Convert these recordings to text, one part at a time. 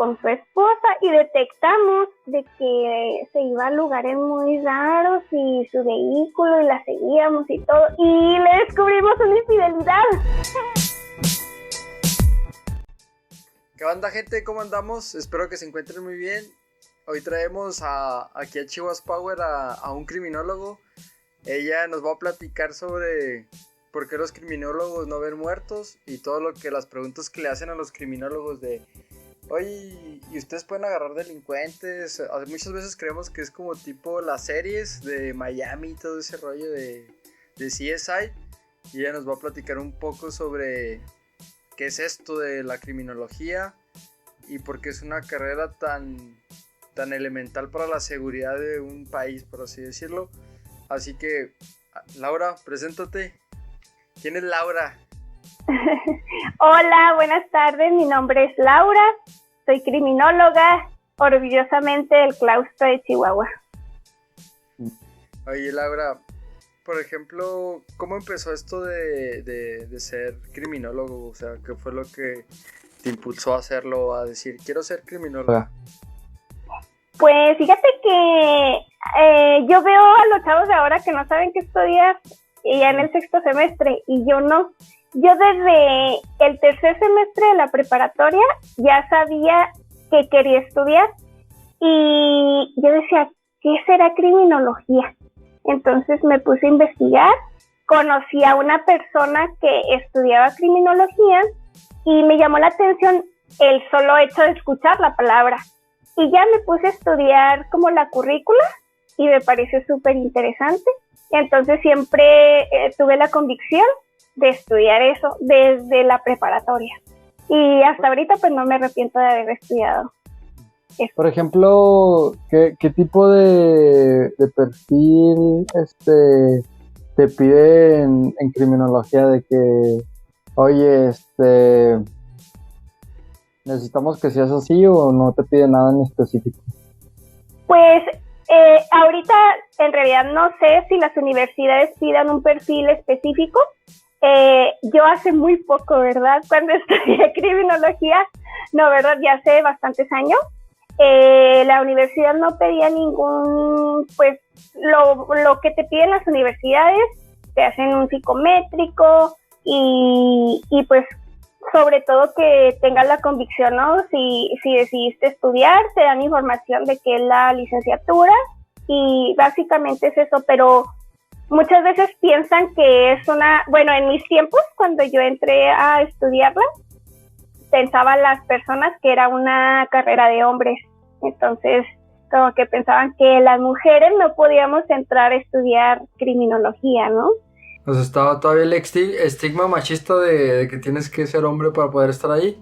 con su esposa y detectamos de que se iba a lugares muy raros y su vehículo y la seguíamos y todo y le descubrimos una infidelidad. ¿Qué onda, gente? ¿Cómo andamos? Espero que se encuentren muy bien. Hoy traemos aquí a Chihuahua Power a un criminólogo. Ella nos va a platicar sobre por qué los criminólogos no ven muertos y todo lo que las preguntas que le hacen a los criminólogos de oye, ¿y ustedes pueden agarrar delincuentes? Muchas veces creemos que es como tipo las series de Miami y todo ese rollo de CSI. Y ella nos va a platicar un poco sobre qué es esto de la criminología y por qué es una carrera tan elemental para la seguridad de un país, por así decirlo. Así que, Laura, preséntate. ¿Quién es Laura? Hola, buenas tardes, mi nombre es Laura, soy criminóloga, orgullosamente del claustro de Chihuahua. Oye, Laura, por ejemplo, ¿cómo empezó esto de ser criminólogo? O sea, ¿qué fue lo que te impulsó a hacerlo, a decir, quiero ser criminóloga? Pues fíjate que yo veo a los chavos de ahora que no saben qué estudiar y ya en el 6º semestre y yo no. Yo desde el 3er semestre de la preparatoria ya sabía que quería estudiar y yo decía, ¿qué será criminología? Entonces me puse a investigar, conocí a una persona que estudiaba criminología y me llamó la atención el solo hecho de escuchar la palabra. Y ya me puse a estudiar como la currícula y me pareció súper interesante. Entonces siempre tuve la convicción de estudiar eso desde la preparatoria. Y hasta ahorita pues no me arrepiento de haber estudiado eso. Por ejemplo, ¿qué tipo de perfil te pide en criminología de que, oye, necesitamos que seas así o no te pide nada en específico? Pues ahorita en realidad no sé si las universidades pidan un perfil específico. Yo hace muy poco, ¿verdad? Cuando estudié criminología, no, ¿verdad? Ya hace bastantes años. La universidad no pedía ningún, pues lo que te piden las universidades, te hacen un psicométrico y pues sobre todo que tengas la convicción, ¿no? Si decidiste estudiar, te dan información de qué es la licenciatura y básicamente es eso, pero muchas veces piensan que es bueno, en mis tiempos, cuando yo entré a estudiarla, pensaban las personas que era una carrera de hombres, entonces como que pensaban que las mujeres no podíamos entrar a estudiar criminología, ¿no? O sea, estaba todavía el estigma machista de que tienes que ser hombre para poder estar ahí.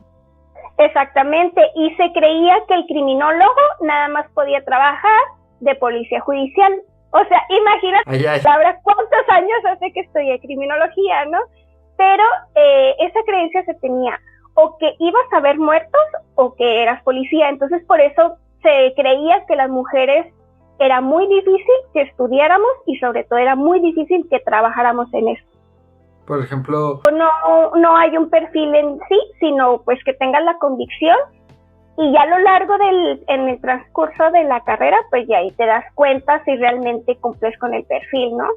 Exactamente, y se creía que el criminólogo nada más podía trabajar de policía judicial. O sea, imagínate, Laura, ¿cuántos años hace que estudié criminología, no? Pero esa creencia se tenía, o que ibas a ver muertos o que eras policía. Entonces, por eso se creía que las mujeres era muy difícil que estudiáramos y sobre todo era muy difícil que trabajáramos en eso. Por ejemplo, no hay un perfil en sí, sino pues que tengas la convicción y ya a lo largo en el transcurso de la carrera, pues ya ahí te das cuenta si realmente cumples con el perfil, ¿no?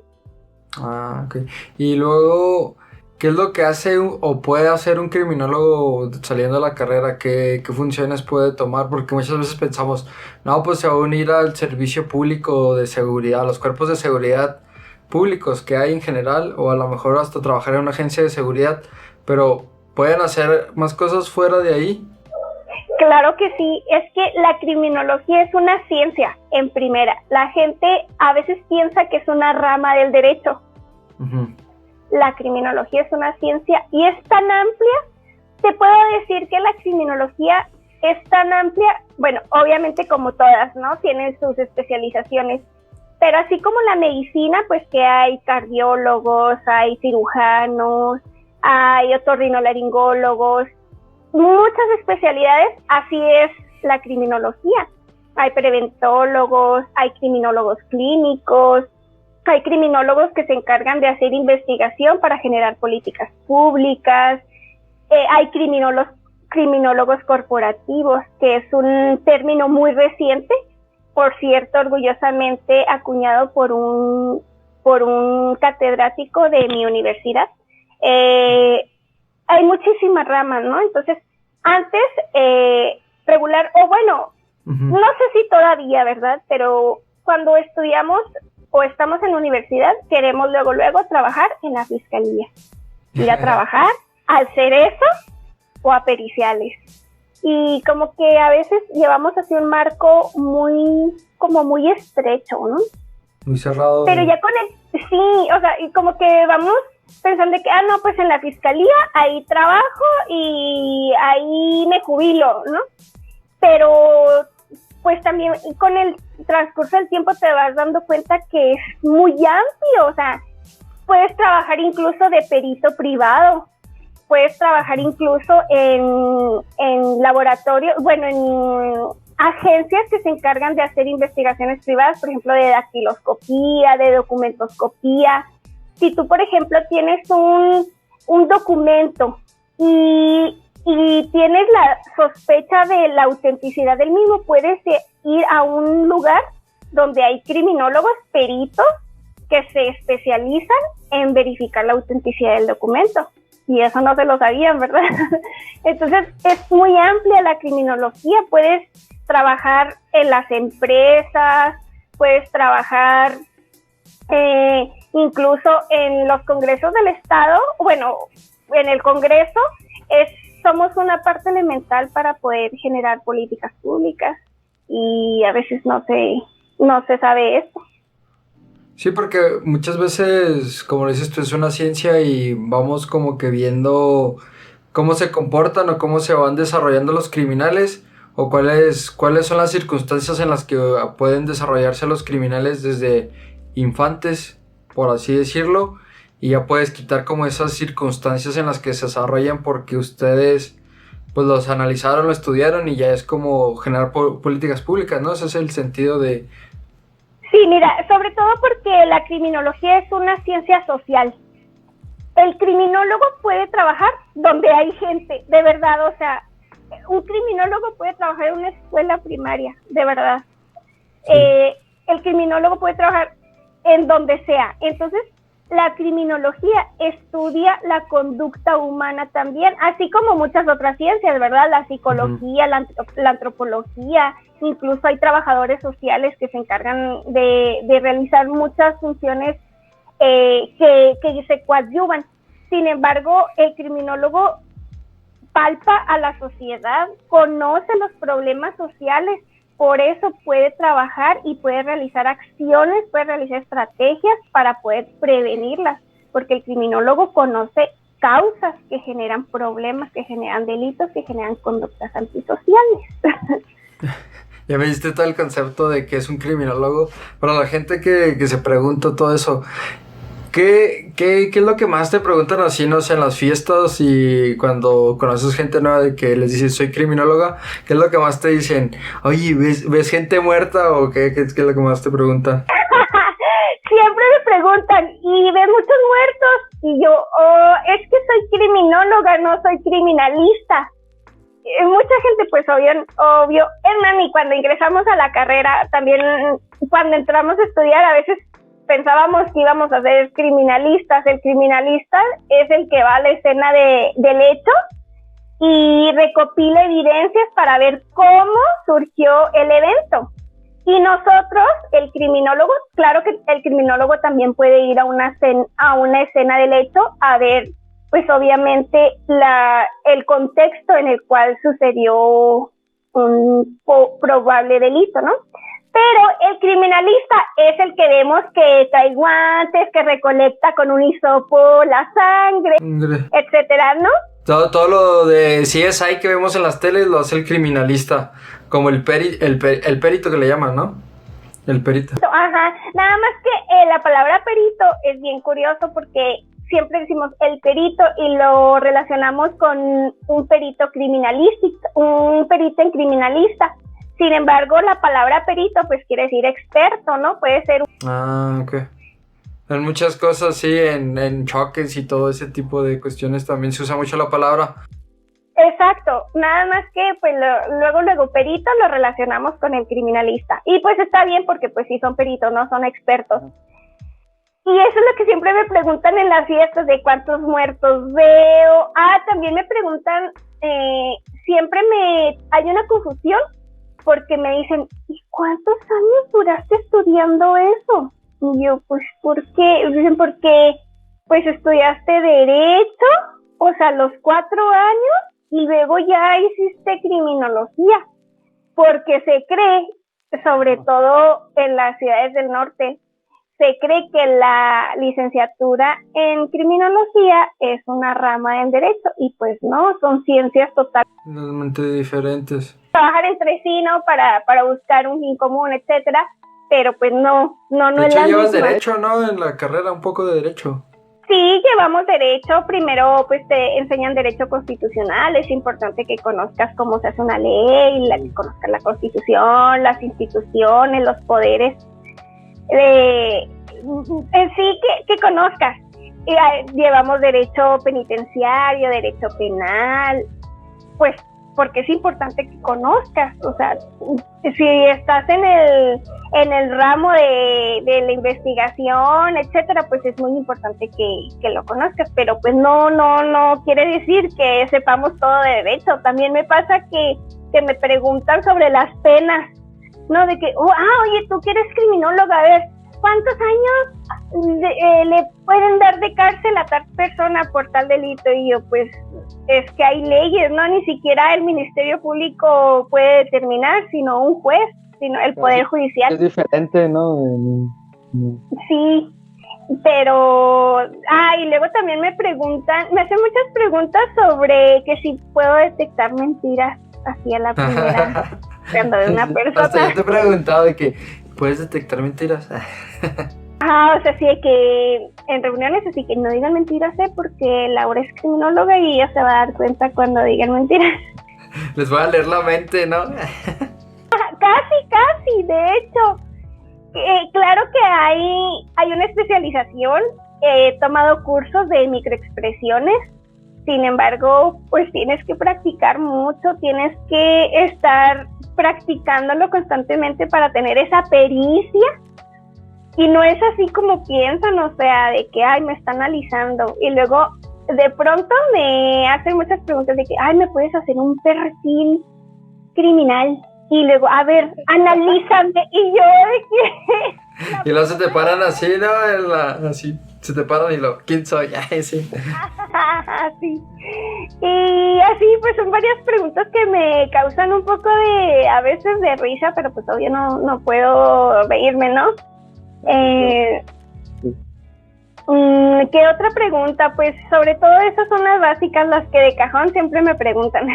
Ah, ok. Y luego, ¿qué es lo que hace o puede hacer un criminólogo saliendo de la carrera? ¿Qué funciones puede tomar? Porque muchas veces pensamos, no, pues se va a unir al servicio público de seguridad, a los cuerpos de seguridad públicos que hay en general, o a lo mejor hasta trabajar en una agencia de seguridad, pero ¿pueden hacer más cosas fuera de ahí? Claro que sí, es que la criminología es una ciencia, en primera. La gente a veces piensa que es una rama del derecho. Uh-huh. La criminología es una ciencia y es tan amplia, te puedo decir que la criminología es tan amplia, bueno, obviamente como todas, ¿no? Tienen sus especializaciones, pero así como la medicina, pues que hay cardiólogos, hay cirujanos, hay otorrinolaringólogos, muchas especialidades, así es la criminología. Hay preventólogos, hay criminólogos clínicos, hay criminólogos que se encargan de hacer investigación para generar políticas públicas, hay criminólogos criminólogos corporativos, que es un término muy reciente, por cierto, orgullosamente acuñado por un catedrático de mi universidad. Hay muchísimas ramas, ¿no? Entonces, antes, regular, o bueno, no sé si todavía, ¿verdad? Pero cuando estudiamos o estamos en la universidad, queremos luego trabajar en la fiscalía. Ir a trabajar al cerezo o a periciales. Y como que a veces llevamos así un marco muy estrecho, ¿no? Muy cerrado. Pero ya con sí, o sea, y como que vamos pensando que, no, pues en la fiscalía ahí trabajo y ahí me jubilo, ¿no? Pero pues también con el transcurso del tiempo te vas dando cuenta que es muy amplio, o sea, puedes trabajar incluso de perito privado, puedes trabajar incluso en laboratorio, bueno, en agencias que se encargan de hacer investigaciones privadas, por ejemplo, de dactiloscopía, de documentoscopía. Si tú, por ejemplo, tienes un documento y tienes la sospecha de la autenticidad del mismo, puedes ir a un lugar donde hay criminólogos, peritos, que se especializan en verificar la autenticidad del documento. Y eso no se lo sabían, ¿verdad? Entonces, es muy amplia la criminología. Puedes trabajar en las empresas, puedes trabajar incluso en los congresos del Estado. Bueno, en el Congreso somos una parte elemental para poder generar políticas públicas y a veces no se sabe esto. Sí, porque muchas veces, como dices tú, es una ciencia y vamos como que viendo cómo se comportan o cómo se van desarrollando los criminales o cuáles son las circunstancias en las que pueden desarrollarse los criminales desde infantes, por así decirlo, y ya puedes quitar como esas circunstancias en las que se desarrollan porque ustedes pues los analizaron, lo estudiaron y ya es como generar políticas públicas, ¿no? Ese es el sentido de... Sí, mira, sobre todo porque la criminología es una ciencia social. El criminólogo puede trabajar donde hay gente, de verdad, o sea, un criminólogo puede trabajar en una escuela primaria, de verdad. Sí. El criminólogo puede trabajar en donde sea. Entonces, la criminología estudia la conducta humana también, así como muchas otras ciencias, ¿verdad? La psicología, la antropología, incluso hay trabajadores sociales que se encargan de realizar muchas funciones que se coadyuvan. Sin embargo, el criminólogo palpa a la sociedad, conoce los problemas sociales, por eso puede trabajar y puede realizar acciones, puede realizar estrategias para poder prevenirlas, porque el criminólogo conoce causas que generan problemas, que generan delitos, que generan conductas antisociales. Ya me diste todo el concepto de que es un criminólogo. Para la gente que se pregunta todo eso, ¿qué es lo que más te preguntan así, no sé, en las fiestas y cuando conoces gente nueva de que les dices soy criminóloga? ¿Qué es lo que más te dicen? Oye, ¿ves gente muerta o qué es lo que más te preguntan? Siempre me preguntan, ¿y ves muchos muertos? Y yo, es que soy criminóloga, no soy criminalista. Mucha gente, pues, obvio, y cuando ingresamos a la carrera, también cuando entramos a estudiar, a veces pensábamos que íbamos a ser criminalistas. El criminalista es el que va a la escena del hecho y recopila evidencias para ver cómo surgió el evento. Y nosotros, el criminólogo, claro que el criminólogo también puede ir a una escena del hecho a ver, pues obviamente, el contexto en el cual sucedió un probable delito, ¿no? Pero el criminalista es el que vemos que trae guantes, que recolecta con un hisopo la sangre, etcétera, ¿no? Todo lo de CSI que vemos en las teles lo hace el criminalista, como el perito que le llaman, ¿no? El perito. Ajá, nada más que la palabra perito es bien curioso porque siempre decimos el perito y lo relacionamos con un perito criminalístico, un perito en criminalista. Sin embargo, la palabra perito pues quiere decir experto, ¿no? Puede ser... ok. En muchas cosas, sí, en choques y todo ese tipo de cuestiones también se usa mucho la palabra. Exacto, nada más que pues luego perito lo relacionamos con el criminalista. Y pues está bien porque pues sí son peritos, no son expertos. Y eso es lo que siempre me preguntan en las fiestas, de cuántos muertos veo. También me preguntan, siempre hay una confusión porque me dicen, ¿y cuántos años duraste estudiando eso? Y yo, pues, ¿por qué? Dicen, porque pues estudiaste Derecho, o sea, los 4 años, y luego ya hiciste criminología, porque se cree, sobre todo en las ciudades del norte, se cree que la licenciatura en criminología es una rama del derecho, y pues no, son ciencias Totalmente diferentes. trabajar entre sí, ¿no? Para buscar un fin común, etcétera, pero pues no De es hecho, la llevas misma. derecho, ¿no? En la carrera, un poco de derecho. Sí, llevamos derecho. Primero, pues te enseñan derecho constitucional. Es importante que conozcas cómo se hace una ley, que conozcas la constitución, las instituciones, los poderes. En sí, que conozcas. Llevamos derecho penitenciario, derecho penal, pues porque es importante que conozcas. O sea, si estás en el ramo de la investigación, etcétera, pues es muy importante que lo conozcas, pero pues no quiere decir que sepamos todo de derecho. También me pasa que me preguntan sobre las penas, ¿no? De que, oye, tú que eres criminóloga, a ver, ¿cuántos años le pueden dar de cárcel a tal persona por tal delito? Y yo, pues, es que hay leyes, ¿no? Ni siquiera el Ministerio Público puede determinar, sino un juez, sino el Poder Judicial. Es diferente, ¿no? Sí, pero... y luego también me hacen muchas preguntas sobre que si puedo detectar mentiras así a la primera, cuando de una persona... Hasta yo te he preguntado de que, ¿puedes detectar mentiras? O sea, sí, que en reuniones así que no digan mentiras, porque Laura es criminóloga y ella se va a dar cuenta cuando digan mentiras. Les voy a leer la mente, ¿no? Casi, de hecho. Claro que hay una especialización. He tomado cursos de microexpresiones. Sin embargo, pues tienes que practicar mucho, tienes que estar practicándolo constantemente para tener esa pericia. Y no es así como piensan, o sea, de que, me está analizando. Y luego, de pronto me hacen muchas preguntas de que, ¿me puedes hacer un perfil criminal? Y luego, a ver, analízame. Y yo de que... Y luego se te paran así, ¿no? Así, se te paran y ¿quién soy? Sí. Sí. Y así, pues son varias preguntas que me causan un poco a veces de risa, pero pues todavía no puedo reírme, ¿no? ¿Qué otra pregunta? Pues sobre todo esas son las básicas, las que de cajón siempre me preguntan.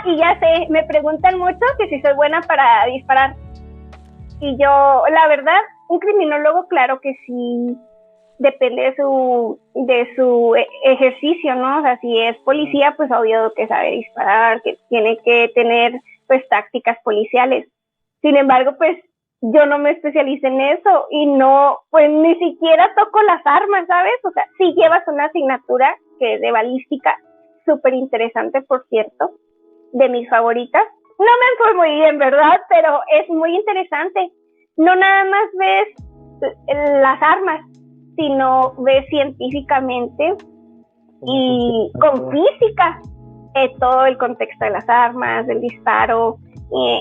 Y ya sé, me preguntan mucho que si soy buena para disparar. Y yo, la verdad, un criminólogo, claro que sí, depende de su ejercicio, ¿no? O sea, si es policía, pues obvio que sabe disparar, que tiene que tener pues tácticas policiales. Sin embargo, pues yo no me especialicé en eso y no, pues ni siquiera toco las armas, ¿sabes? O sea, sí llevas una asignatura que es de balística, súper interesante, por cierto, de mis favoritas. No me fue muy bien, ¿verdad? Pero es muy interesante. No nada más ves las armas, sino ves científicamente y con física todo el contexto de las armas, del disparo,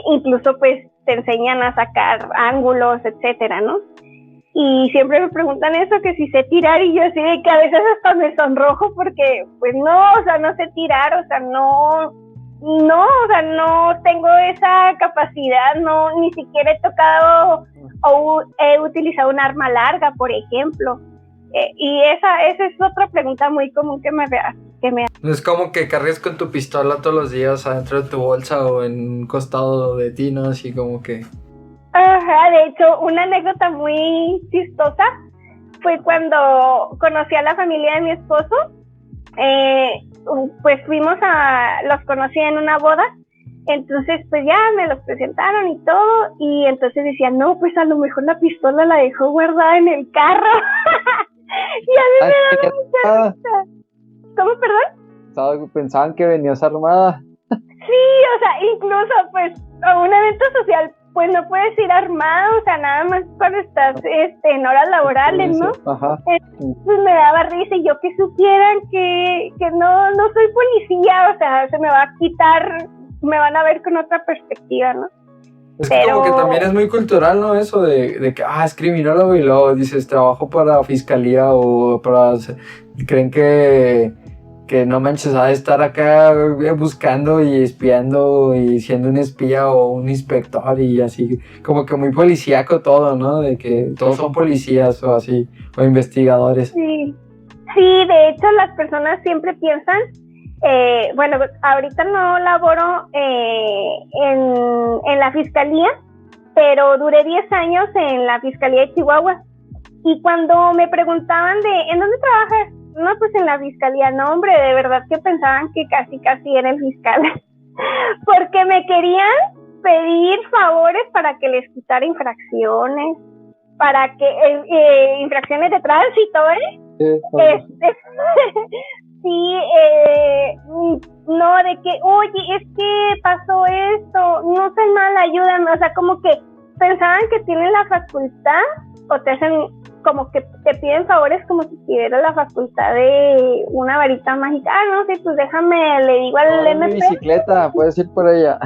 incluso pues te enseñan a sacar ángulos, etcétera, ¿no? Y siempre me preguntan eso, que si sé tirar, y yo así de que a veces hasta me sonrojo porque pues no, o sea, no sé tirar, o sea, no, o sea, no tengo esa capacidad, no, ni siquiera he tocado o he utilizado un arma larga, por ejemplo. Y esa es otra pregunta muy común que me No es como que cargues con tu pistola todos los días adentro de tu bolsa o en un costado de ti, ¿no? Así como que... Ajá, de hecho, una anécdota muy chistosa fue cuando conocí a la familia de mi esposo. Pues los conocí en una boda. Entonces pues ya me los presentaron y todo, y entonces decían, no, pues a lo mejor la pistola la dejó guardada en el carro. Y a mí me daba mucha risa. ¿Cómo, perdón? pensaban que venías armada. Sí, o sea, incluso pues a un evento social pues no puedes ir armado, o sea, nada más cuando estás en horas laborales, ¿no? Ajá. Entonces me daba risa y yo que supieran que no soy policía, o sea, se me va a quitar, me van a ver con otra perspectiva, ¿no? Es que como que también es muy cultural, ¿no? Eso de que, es criminólogo y luego dices, trabajo para fiscalía o para... Creen que no manches, ha de estar acá buscando y espiando y siendo un espía o un inspector y así, como que muy policíaco todo, ¿no? De que todos son policías o así, o investigadores. Sí, de hecho las personas siempre piensan, bueno, ahorita no laboro en la fiscalía, pero duré 10 años en la Fiscalía de Chihuahua. Y cuando me preguntaban ¿en dónde trabajas? No, pues en la fiscalía. No, hombre, de verdad que pensaban que casi era el fiscal. Porque me querían pedir favores para que les quitara infracciones, para que infracciones de tránsito, Sí, no, de que, oye, es que pasó esto, no soy mala, ayúdame. O sea, como que pensaban que tienen la facultad o te hacen como que te piden favores como si tuvieras la facultad de una varita mágica. No sé, pues déjame, le digo al MP. Bicicleta, puedes ir por ella.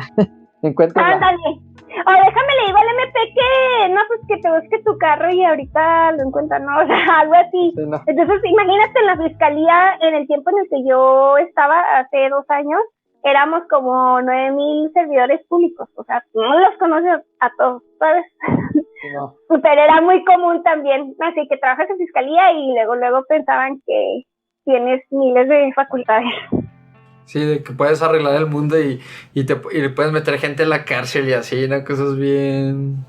Encuéntrala. Ándale. O déjame, le digo al MP que, no, pues que te busque tu carro y ahorita lo encuentran, ¿no? O sea, algo así. Sí, no. Entonces, imagínate en la fiscalía, en el tiempo en el que yo estaba, hace 2 años, éramos como 9,000 servidores públicos, o sea, no los conoces a todos, ¿sabes? No. Pero era muy común también, así que trabajas en fiscalía y luego pensaban que tienes miles de facultades. Sí, de que puedes arreglar el mundo y le puedes meter gente en la cárcel y así, ¿no? Cosas bien...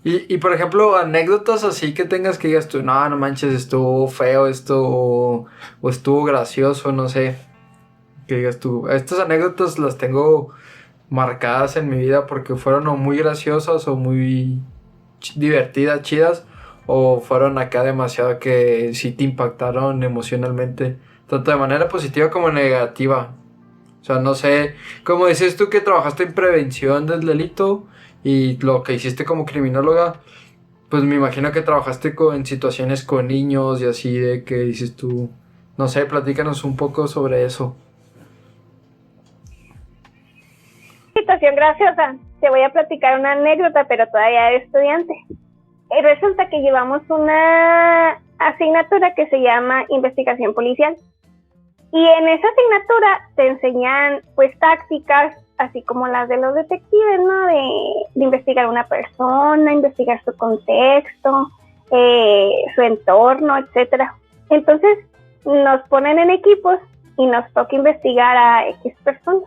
Y por ejemplo, anécdotas así que tengas que digas tú, no manches, estuvo feo esto o estuvo gracioso, no sé. Que digas tú, estas anécdotas las tengo marcadas en mi vida porque fueron o muy graciosas o muy divertidas, chidas, o fueron acá demasiado que sí te impactaron emocionalmente, tanto de manera positiva como negativa. O sea, no sé, como dices tú que trabajaste en prevención del delito y lo que hiciste como criminóloga, pues me imagino que trabajaste en situaciones con niños y así, de que dices tú, no sé, platícanos un poco sobre eso. Situación graciosa, te voy a platicar una anécdota, pero todavía de estudiante. Resulta que llevamos una asignatura que se llama investigación policial y en esa asignatura te enseñan pues tácticas así como las de los detectives, ¿no? De investigar a una persona, investigar su contexto, su entorno, etcétera. Entonces nos ponen en equipos y nos toca investigar a X personas.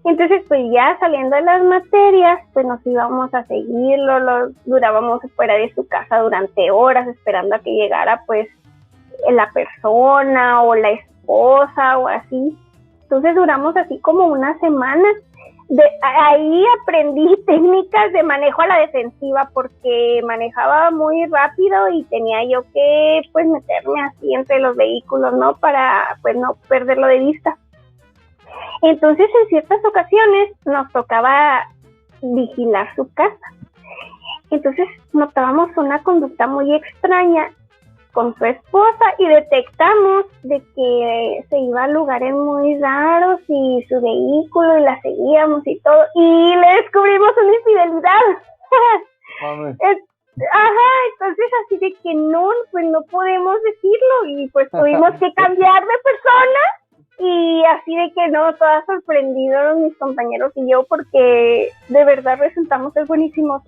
Entonces, pues ya saliendo de las materias, pues nos íbamos a seguirlo, durábamos fuera de su casa durante horas esperando a que llegara pues la persona o la esposa o así. Entonces duramos así como una semana. Ahí aprendí técnicas de manejo a la defensiva porque manejaba muy rápido y tenía yo que pues meterme así entre los vehículos, ¿no? Para pues no perderlo de vista. Entonces, en ciertas ocasiones nos tocaba vigilar su casa. Entonces, notábamos una conducta muy extraña con su esposa y detectamos de que se iba a lugares muy raros y su vehículo y la seguíamos y todo. Y le descubrimos una infidelidad. Entonces así de que no, pues no podemos decirlo y pues tuvimos que cambiar de persona. Y así de que no, todas sorprendidos mis compañeros y yo porque de verdad resultamos ser buenísimos.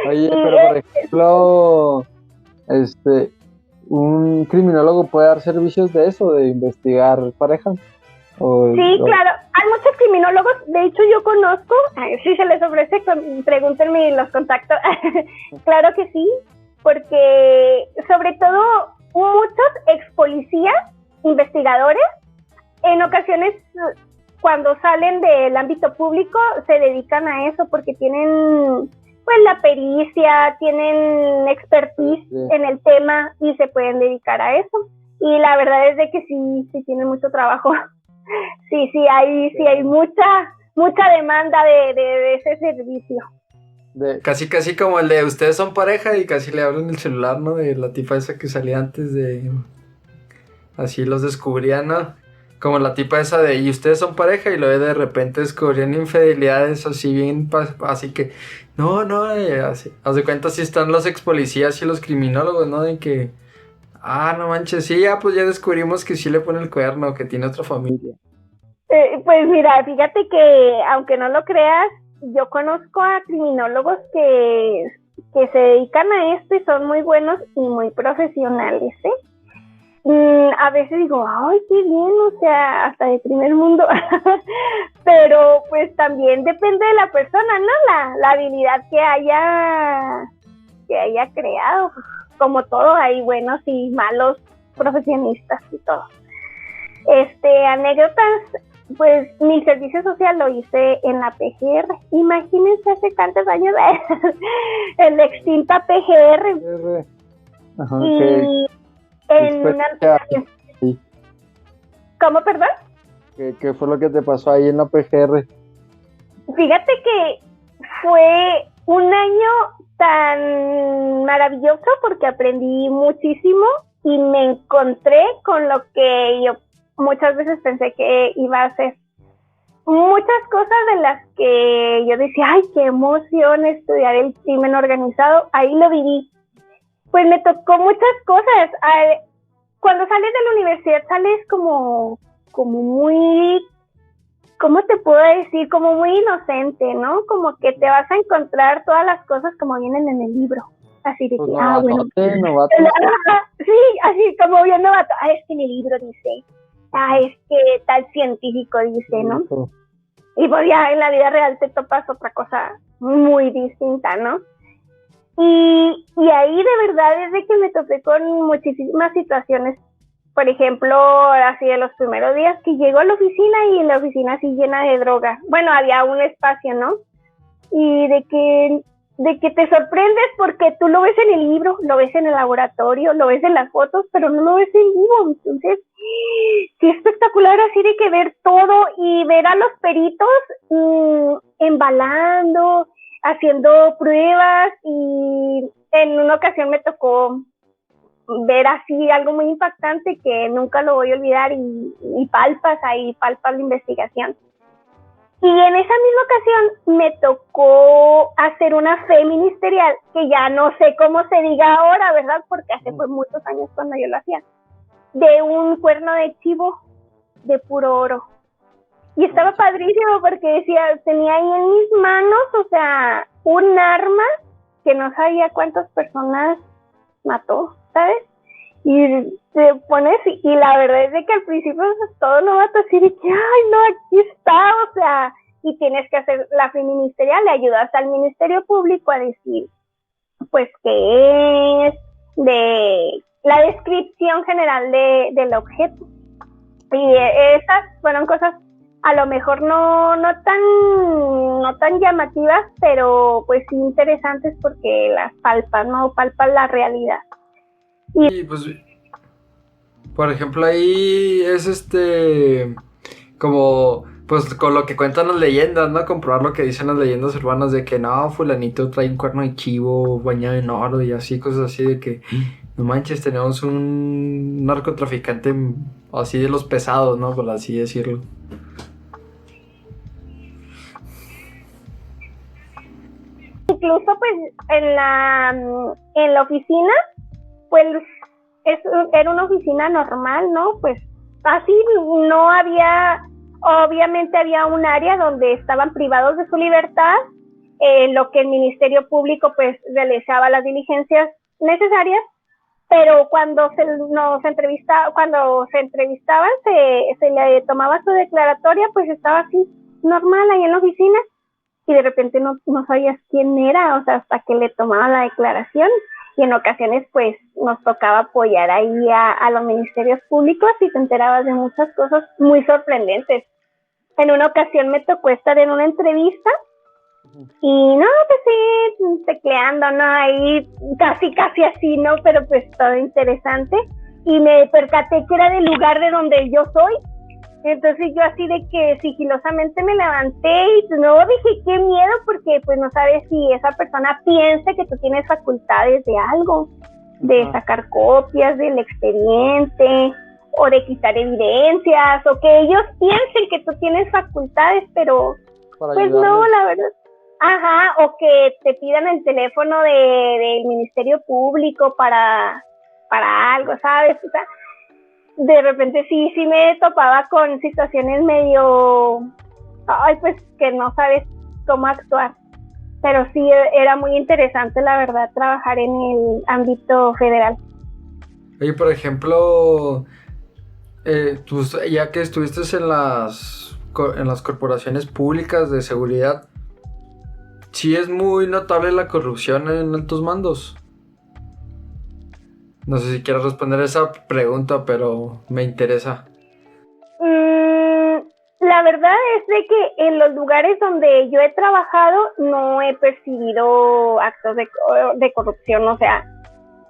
Oye, pero por ejemplo, ¿un criminólogo puede dar servicios de eso, de investigar parejas? Sí, claro, hay muchos criminólogos, de hecho yo conozco, si se les ofrece, pregúntenme los contactos. Claro que sí, porque sobre todo muchos ex policías, investigadores, en ocasiones cuando salen del ámbito público se dedican a eso porque tienen pues la pericia, tienen expertise en el tema y se pueden dedicar a eso. y la verdad es de que sí tienen mucho trabajo. Sí hay mucha demanda de ese servicio. Casi como el de ustedes son pareja y casi le abren el celular, ¿no? De la tipa esa que salía antes de... Así los descubrían, ¿no? Como la tipa esa de y ustedes son pareja y luego de repente descubrían infidelidades así bien... Así que... No, así. Haz de cuenta si están los ex policías y los criminólogos, ¿no? De que... no manches, sí, pues ya descubrimos que sí le pone el cuerno, que tiene otra familia. Pues mira, fíjate que aunque no lo creas, yo conozco a criminólogos que se dedican a esto y son muy buenos y muy profesionales, a veces digo, ay, qué bien, o sea, hasta de primer mundo, pero pues también depende de la persona, ¿no? La habilidad que haya creado, como todo, hay buenos y malos profesionistas y todo. Anécdotas, pues mi servicio social lo hice en la PGR. Imagínense hace tantos años en la extinta PGR. Ajá, y en una... ¿Cómo, perdón? ¿Qué fue lo que te pasó ahí en la PGR? Fíjate que fue un año tan maravilloso porque aprendí muchísimo y me encontré con lo que yo muchas veces pensé que iba a hacer. Muchas cosas de las que yo decía, ay, qué emoción estudiar el crimen organizado, ahí lo viví. Pues me tocó muchas cosas. Cuando sales de la universidad sales como muy, ¿cómo te puedo decir? Como muy inocente, ¿no? Como que te vas a encontrar todas las cosas como vienen en el libro. Así de que, bueno. Novato. Sí, así como bien novato. Es que en el libro dice, es que tal científico dice, ¿no? Y pues ya en la vida real te topas otra cosa muy distinta, ¿no? Y ahí de verdad es de que me topé con muchísimas situaciones. Por ejemplo, así de los primeros días que llego a la oficina y en la oficina así llena de droga. Bueno, había un espacio, ¿no? Y de que te sorprendes porque tú lo ves en el libro, lo ves en el laboratorio, lo ves en las fotos, pero no lo ves en vivo. Entonces, sí, espectacular así de que ver todo y ver a los peritos embalando, haciendo pruebas, y en una ocasión me tocó ver así algo muy impactante que nunca lo voy a olvidar y palpas la investigación. Y en esa misma ocasión me tocó hacer una fe ministerial, que ya no sé cómo se diga ahora, ¿verdad? Porque hace pues muchos años cuando yo lo hacía, de un cuerno de chivo de puro oro. Y estaba padrísimo porque decía, tenía ahí en mis manos, o sea, un arma que no sabía cuántas personas mató, ¿sabes? Y te pones, y la verdad es de que al principio todo no va a decir que, ay, no, aquí está, o sea, y tienes que hacer la fe ministerial, le ayudas al Ministerio Público a decir, pues, qué es, de la descripción general del objeto. Y esas fueron cosas a lo mejor no tan llamativas, pero pues sí interesantes porque las palpan la realidad. Y pues, por ejemplo, ahí es como, pues con lo que cuentan las leyendas, ¿no? Comprobar lo que dicen las leyendas urbanas de que no, fulanito trae un cuerno de chivo bañado en oro y así, cosas así de que, no manches, tenemos un narcotraficante así de los pesados, ¿no? Por así decirlo. Incluso pues en la oficina, pues era una oficina normal, ¿no? Pues así no había, obviamente había un área donde estaban privados de su libertad, lo que el Ministerio Público pues realizaba las diligencias necesarias, pero cuando se entrevistaban, se le tomaba su declaratoria, pues estaba así normal ahí en la oficina, y de repente no sabías quién era, o sea, hasta que le tomaban la declaración. Y en ocasiones pues nos tocaba apoyar ahí a los ministerios públicos y te enterabas de muchas cosas muy sorprendentes. En una ocasión me tocó estar en una entrevista y no, pues sí, tecleando, ¿no? Ahí casi así, ¿no? Pero pues todo interesante. y me percaté que era del lugar de donde yo soy. Entonces yo así de que sigilosamente me levanté y no dije qué miedo, porque pues no sabes si esa persona piensa que tú tienes facultades de algo, de sacar copias del expediente o de quitar evidencias, o que ellos piensen que tú tienes facultades, pero Para pues ayudarles. no, la verdad. Ajá, o que te pidan el teléfono del Ministerio Público para algo, ¿sabes? O sea, de repente sí me topaba con situaciones medio, pues que no sabes cómo actuar. Pero sí era muy interesante, la verdad, trabajar en el ámbito federal. Oye, por ejemplo, tú, ya que estuviste en las corporaciones públicas de seguridad, sí es muy notable la corrupción en altos mandos. No sé si quieres responder esa pregunta, pero me interesa. La verdad es de que en los lugares donde yo he trabajado no he percibido actos de corrupción. O sea,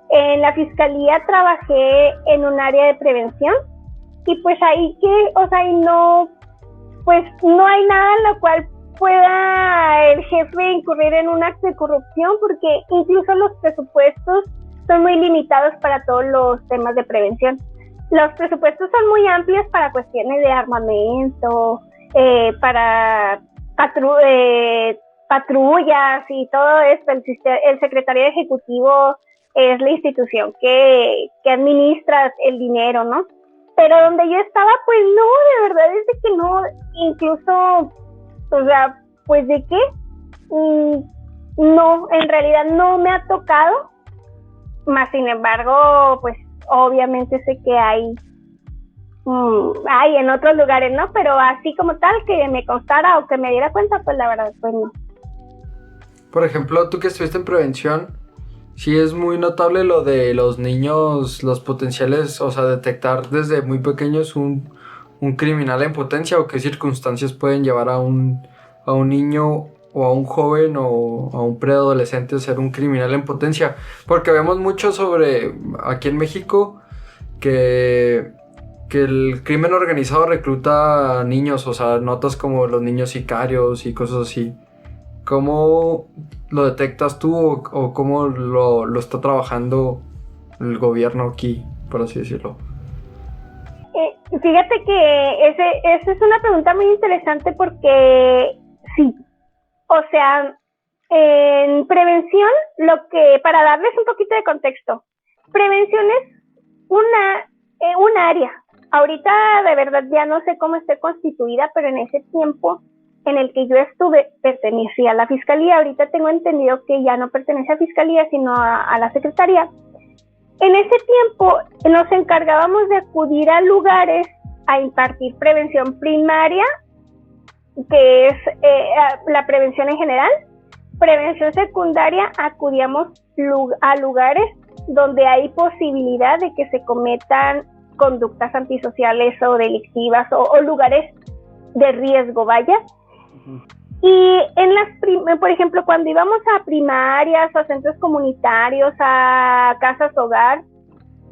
en la fiscalía trabajé en un área de prevención y pues ahí no hay nada en lo cual pueda el jefe incurrir en un acto de corrupción, porque incluso los presupuestos son muy limitados para todos los temas de prevención. Los presupuestos son muy amplios para cuestiones de armamento, para patrullas y todo esto. El secretario ejecutivo es la institución que administra el dinero, ¿no? Pero donde yo estaba, pues no, de verdad es de que no, incluso, o sea, pues de qué, no, en realidad no me ha tocado, más sin embargo, pues obviamente sé que hay en otros lugares, ¿no? Pero así como tal, que me constara o que me diera cuenta, pues la verdad, pues no. Por ejemplo, tú que estuviste en prevención, sí es muy notable lo de los niños, los potenciales, o sea, detectar desde muy pequeños un criminal en potencia, o qué circunstancias pueden llevar a un niño o a un joven o a un preadolescente a ser un criminal en potencia. Porque vemos mucho sobre, aquí en México, que el crimen organizado recluta a niños, o sea, notas como los niños sicarios y cosas así. ¿Cómo lo detectas tú o cómo lo está trabajando el gobierno aquí, por así decirlo? Fíjate que esa es una pregunta muy interesante, porque sí, o sea, en prevención, para darles un poquito de contexto, prevención es un área. Ahorita de verdad ya no sé cómo esté constituida, pero en ese tiempo en el que yo estuve pertenecía a la fiscalía. Ahorita tengo entendido que ya no pertenece a fiscalía, sino a la secretaría. En ese tiempo nos encargábamos de acudir a lugares a impartir prevención primaria, que es la prevención en general. Prevención secundaria, acudíamos a lugares donde hay posibilidad de que se cometan conductas antisociales o delictivas, o lugares de riesgo, vaya. Y por ejemplo, cuando íbamos a primarias, a centros comunitarios, a casas hogar,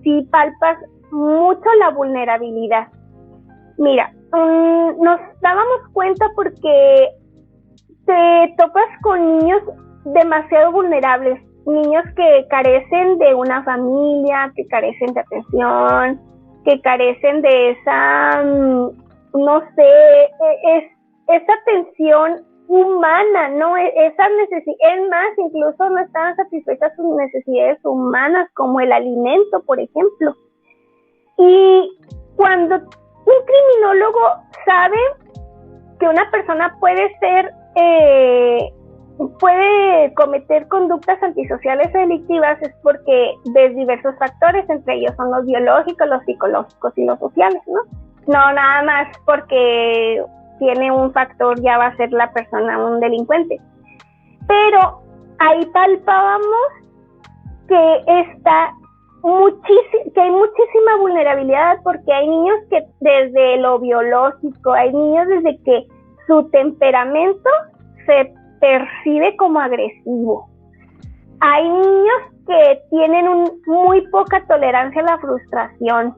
sí palpas mucho la vulnerabilidad. Mira, nos dábamos cuenta porque te topas con niños demasiado vulnerables, niños que carecen de una familia, que carecen de atención, que carecen de esa, no sé, esa atención humana, ¿no? Esas necesidades, es más, incluso no estaban satisfechas sus necesidades humanas, como el alimento, por ejemplo. Y cuando un criminólogo sabe que una persona puede cometer conductas antisociales o delictivas, es porque ves diversos factores, entre ellos son los biológicos, los psicológicos y los sociales, ¿no? No nada más porque tiene un factor ya va a ser la persona un delincuente. Pero ahí palpábamos que hay muchísima vulnerabilidad, porque hay niños que desde lo biológico, hay niños desde que su temperamento se percibe como agresivo. Hay niños que tienen muy poca tolerancia a la frustración.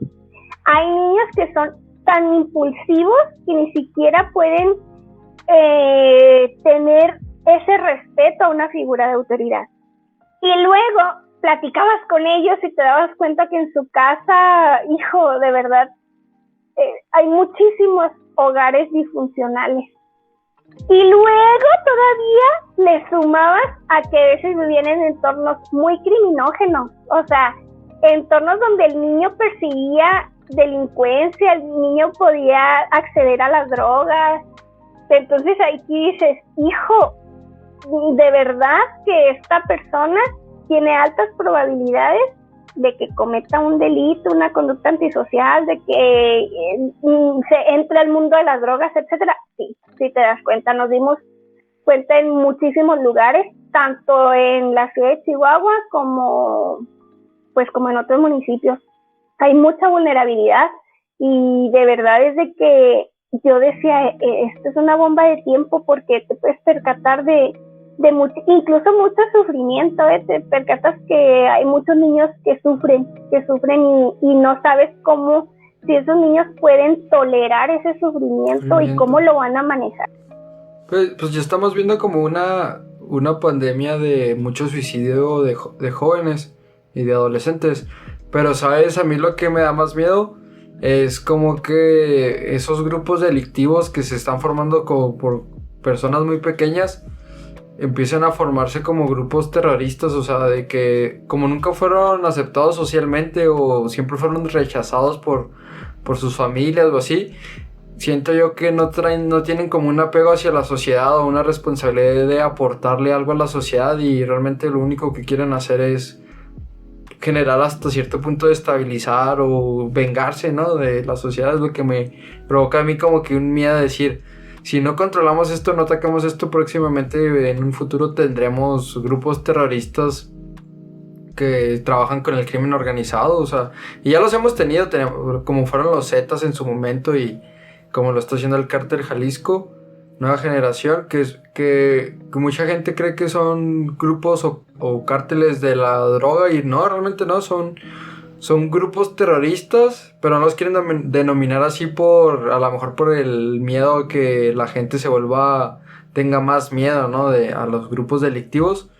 Hay niños que son tan impulsivos que ni siquiera pueden tener ese respeto a una figura de autoridad. Y luego platicabas con ellos y te dabas cuenta que en su casa, hijo, de verdad, hay muchísimos hogares disfuncionales. Y luego todavía le sumabas a que a veces vivían en entornos muy criminógenos, o sea, entornos donde el niño percibía delincuencia, el niño podía acceder a las drogas. Entonces aquí dices, hijo, de verdad que esta persona tiene altas probabilidades de que cometa un delito, una conducta antisocial, de que se entre al mundo de las drogas, etcétera. Sí, si te das cuenta, nos dimos cuenta en muchísimos lugares, tanto en la ciudad de Chihuahua como en otros municipios. Hay mucha vulnerabilidad y de verdad es de que yo decía, esto es una bomba de tiempo porque te puedes percatar de incluso mucho sufrimiento, te percatas que hay muchos niños que sufren y no sabes cómo, si esos niños pueden tolerar ese sufrimiento y cómo lo van a manejar. Pues ya estamos viendo como una pandemia de mucho suicidio de jóvenes y de adolescentes, pero sabes, a mí lo que me da más miedo es como que esos grupos delictivos que se están formando como por personas muy pequeñas empiezan a formarse como grupos terroristas, o sea, de que como nunca fueron aceptados socialmente o siempre fueron rechazados por sus familias o así, siento yo que no tienen como un apego hacia la sociedad o una responsabilidad de aportarle algo a la sociedad y realmente lo único que quieren hacer es generar hasta cierto punto de estabilizar o vengarse, ¿no? De la sociedad. Es lo que me provoca a mí como que un miedo de decir, si no controlamos esto, no atacamos esto, próximamente en un futuro tendremos grupos terroristas que trabajan con el crimen organizado, o sea, y ya los hemos tenido como fueron los Zetas en su momento y como lo está haciendo el Cártel Jalisco, nueva generación, que mucha gente cree que son grupos o cárteles de la droga y no, realmente no, son grupos terroristas, pero no los quieren denominar así a lo mejor por el miedo a que la gente tenga más miedo, ¿no? A los grupos delictivos.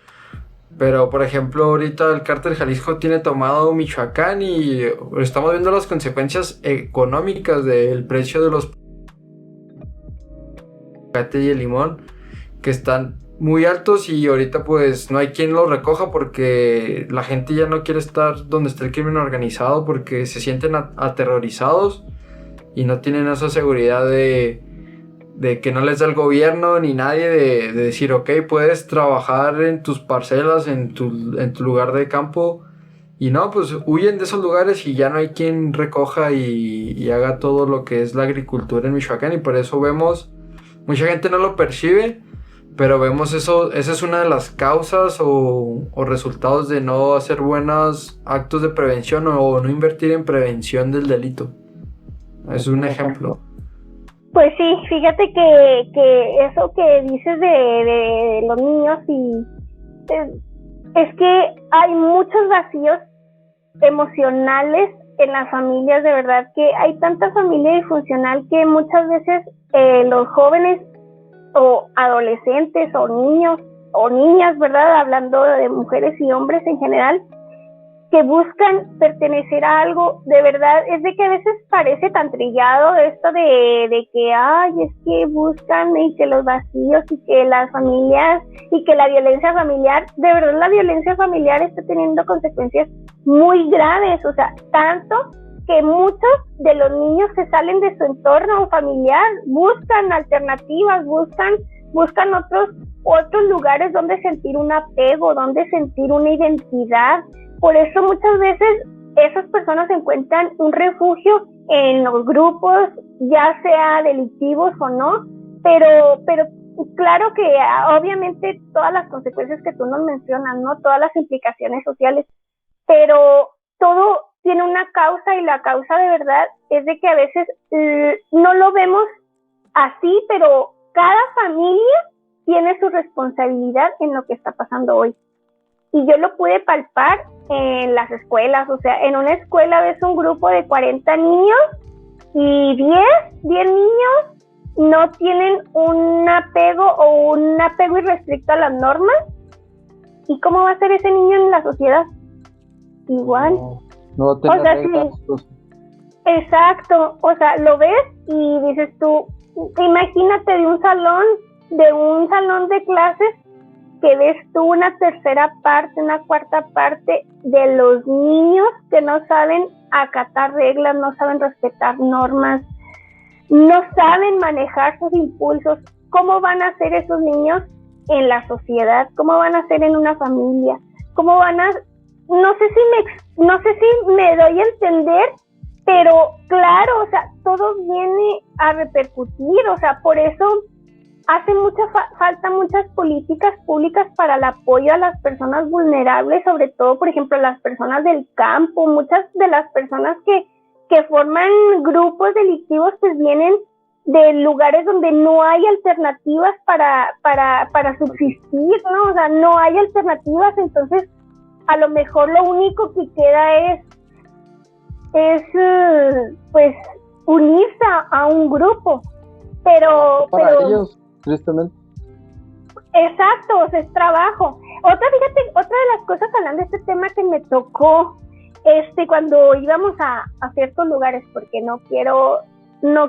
Pero, por ejemplo, ahorita el Cártel Jalisco tiene tomado Michoacán y estamos viendo las consecuencias económicas del precio de los aguacate y el limón, que están muy altos y ahorita pues no hay quien los recoja porque la gente ya no quiere estar donde está el crimen organizado porque se sienten aterrorizados y no tienen esa seguridad de que no les da el gobierno ni nadie de decir, ok, puedes trabajar en tus parcelas, en tu lugar de campo, y no, pues huyen de esos lugares y ya no hay quien recoja y haga todo lo que es la agricultura en Michoacán, y por eso vemos, mucha gente no lo percibe, pero vemos eso, esa es una de las causas o resultados de no hacer buenos actos de prevención o no invertir en prevención del delito. Es un ejemplo. Pues sí, fíjate que eso que dices de los niños es que hay muchos vacíos emocionales en las familias, de verdad que hay tanta familia disfuncional que muchas veces los jóvenes o adolescentes o niños o niñas, ¿verdad? Hablando de mujeres y hombres en general, que buscan pertenecer a algo, de verdad, es de que a veces parece tan trillado esto de que, ay, es que buscan y que los vacíos y que las familias y que la violencia familiar, de verdad la violencia familiar está teniendo consecuencias muy graves, o sea, tanto que muchos de los niños se salen de su entorno familiar, buscan alternativas, buscan otros lugares donde sentir un apego, donde sentir una identidad. Por eso muchas veces esas personas encuentran un refugio en los grupos, ya sea delictivos o no, pero claro que obviamente todas las consecuencias que tú nos mencionas, ¿no? Todas las implicaciones sociales, pero todo tiene una causa y la causa de verdad es de que a veces no lo vemos así, pero cada familia tiene su responsabilidad en lo que está pasando hoy. y yo lo pude palpar en las escuelas. O sea, en una escuela ves un grupo de 40 niños y 10 niños no tienen un apego irrestricto a las normas. ¿Y cómo va a ser ese niño en la sociedad? Igual. No va a tener reglas, sí. Pues. Exacto. O sea, lo ves y dices tú, imagínate de un salón de clases que ves tú una tercera parte, una cuarta parte de los niños que no saben acatar reglas, no saben respetar normas, no saben manejar sus impulsos. ¿Cómo van a ser esos niños en la sociedad? ¿Cómo van a ser en una familia? ¿Cómo van a...? No sé si me doy a entender, pero claro, o sea, todo viene a repercutir. O sea, por eso hace falta muchas políticas públicas para el apoyo a las personas vulnerables, sobre todo, por ejemplo, las personas del campo. Muchas de las personas que forman grupos delictivos pues vienen de lugares donde no hay alternativas para subsistir, ¿no? O sea, no hay alternativas, entonces a lo mejor lo único que queda es pues unirse a un grupo, pero ellos, tristemente. Exacto, o sea, es trabajo. Otra de las cosas, hablando de este tema, que me tocó cuando íbamos a ciertos lugares, porque no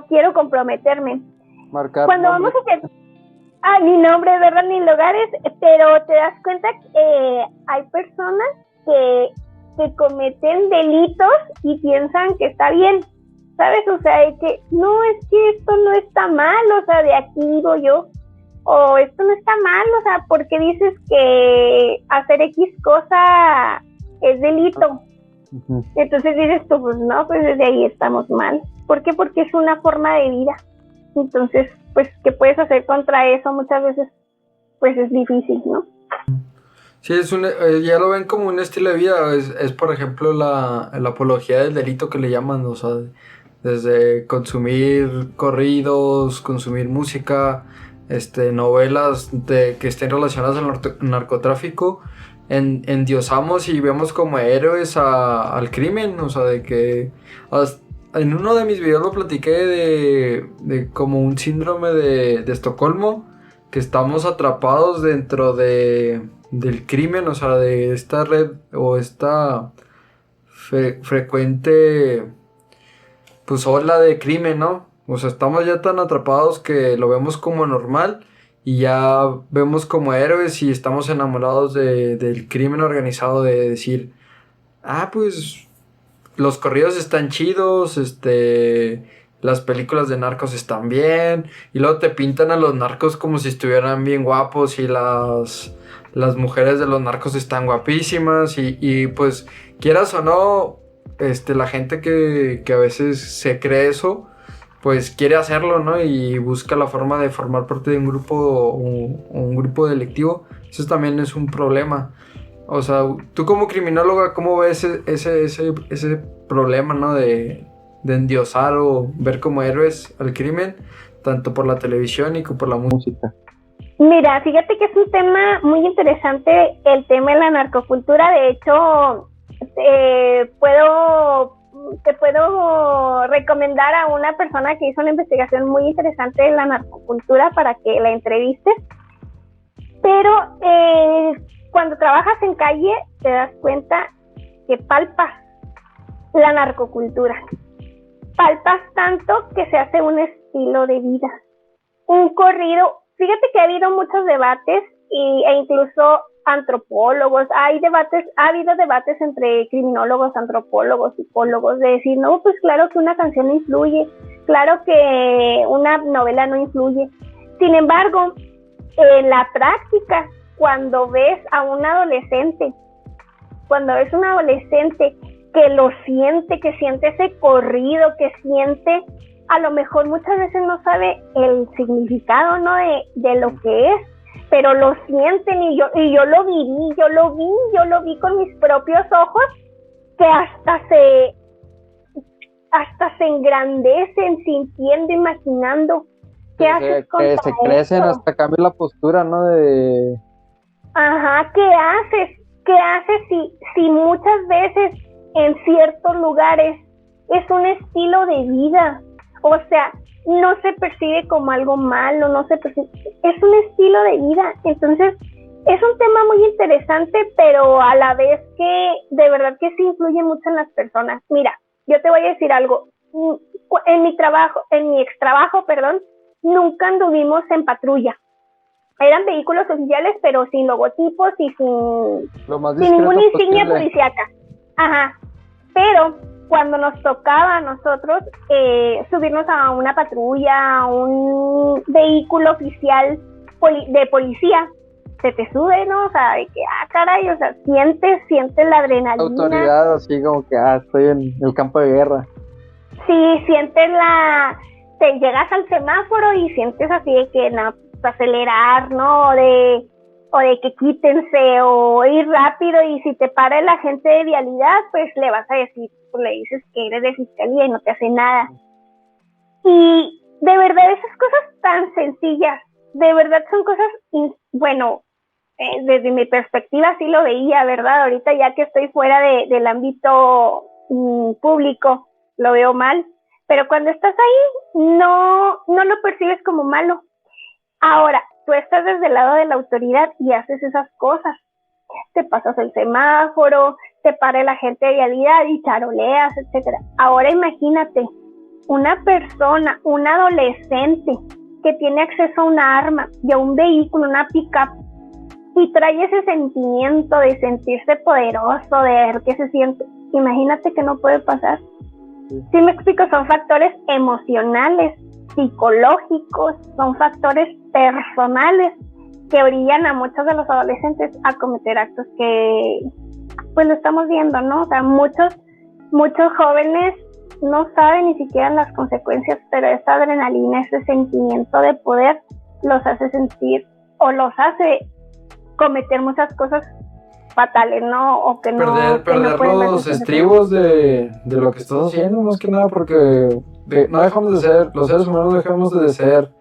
quiero comprometerme. Marcar cuando nombre. Vamos a hacer ni nombres, ¿verdad? Ni lugares, pero te das cuenta que hay personas que cometen delitos y piensan que está bien, ¿sabes? O sea, es que esto no está mal, o sea, de aquí digo yo, o esto no está mal, o sea, ¿por qué dices que hacer X cosa es delito? Uh-huh. Entonces dices tú, pues no, pues desde ahí estamos mal. ¿Por qué? Porque es una forma de vida. Entonces, pues, ¿qué puedes hacer contra eso? Muchas veces, pues es difícil, ¿no? Sí, ya lo ven como un estilo de vida. Es por ejemplo, la apología del delito que le llaman, o sea, desde consumir corridos, consumir música, novelas que estén relacionadas al narcotráfico. Endiosamos y vemos como héroes al crimen, o sea, de que en uno de mis videos lo platiqué de como un síndrome de Estocolmo, que estamos atrapados dentro del crimen, o sea, de esta red o esta frecuente pues ola de crimen, ¿no? O sea, estamos ya tan atrapados que lo vemos como normal y ya vemos como héroes y estamos enamorados del crimen organizado, de decir, pues los corridos están chidos, las películas de narcos están bien, y luego te pintan a los narcos como si estuvieran bien guapos y las mujeres de los narcos están guapísimas y pues quieras o no, la gente que a veces se cree eso, pues quiere hacerlo, ¿no? Y busca la forma de formar parte de un grupo delictivo. Eso también es un problema. O sea, tú como criminóloga, ¿cómo ves ese problema, ¿no? De endiosar o ver como héroes al crimen, tanto por la televisión y como por la música? Mira, fíjate que es un tema muy interesante, el tema de la narcocultura. De hecho, te puedo recomendar a una persona que hizo una investigación muy interesante de la narcocultura para que la entrevistes. Pero cuando trabajas en calle te das cuenta que palpas la narcocultura. Palpas tanto que se hace un estilo de vida. Un corrido. Fíjate que ha habido muchos debates e incluso antropólogos. Ha habido debates entre criminólogos, antropólogos, psicólogos, de decir, no, pues claro que una canción no influye, claro que una novela no influye. Sin embargo, en la práctica, cuando ves a un adolescente que lo siente, que siente ese corrido, que siente, a lo mejor muchas veces no sabe el significado, ¿no? de lo que es, pero lo sienten y yo lo vi con mis propios ojos, que hasta se engrandecen sintiendo, imaginando. ¿Qué haces contra se crecen esto? hasta cambiar la postura, ¿no? Ajá, ¿qué haces? ¿qué haces si muchas veces en ciertos lugares es un estilo de vida? O sea, no se percibe como algo malo, no se percibe, es un estilo de vida. Entonces, es un tema muy interesante, pero a la vez que de verdad que sí influye mucho en las personas. Mira, yo te voy a decir algo. En mi ex trabajo, nunca anduvimos en patrulla. Eran vehículos oficiales, pero sin logotipos y sin ninguna insignia policíaca. Ajá. Pero cuando nos tocaba a nosotros subirnos a una patrulla, a un vehículo oficial de policía, se te sube, ¿no? O sea, de que, caray, o sea, sientes la adrenalina. Autoridad, así como que, estoy en el campo de guerra. Sí, sientes te llegas al semáforo y sientes así de que, no, acelerar, ¿no? O de que quítense o ir rápido, y si te para el agente de vialidad, pues le vas a decir, pues le dices que eres de fiscalía y no te hace nada. Y de verdad esas cosas tan sencillas, de verdad son cosas, bueno, desde mi perspectiva sí lo veía, ¿verdad? Ahorita ya que estoy fuera del ámbito público, lo veo mal, pero cuando estás ahí no lo percibes como malo. Ahora, tú estás desde el lado de la autoridad y haces esas cosas. Te pasas el semáforo, te para el agente de vialidad y charoleas, etcétera. Ahora imagínate, una persona, un adolescente que tiene acceso a una arma y a un vehículo, una pick-up, y trae ese sentimiento de sentirse poderoso, de ver qué se siente. Imagínate que no puede pasar. Sí me explico, son factores emocionales, psicológicos, son factores personales que orillan a muchos de los adolescentes a cometer actos que pues lo estamos viendo, ¿no? O sea, muchos jóvenes no saben ni siquiera las consecuencias, pero esa adrenalina, ese sentimiento de poder los hace sentir o los hace cometer muchas cosas fatales, ¿no? O que perder los estribos de lo que estás haciendo, más que nada, porque no dejamos de ser, los seres humanos no dejamos de ser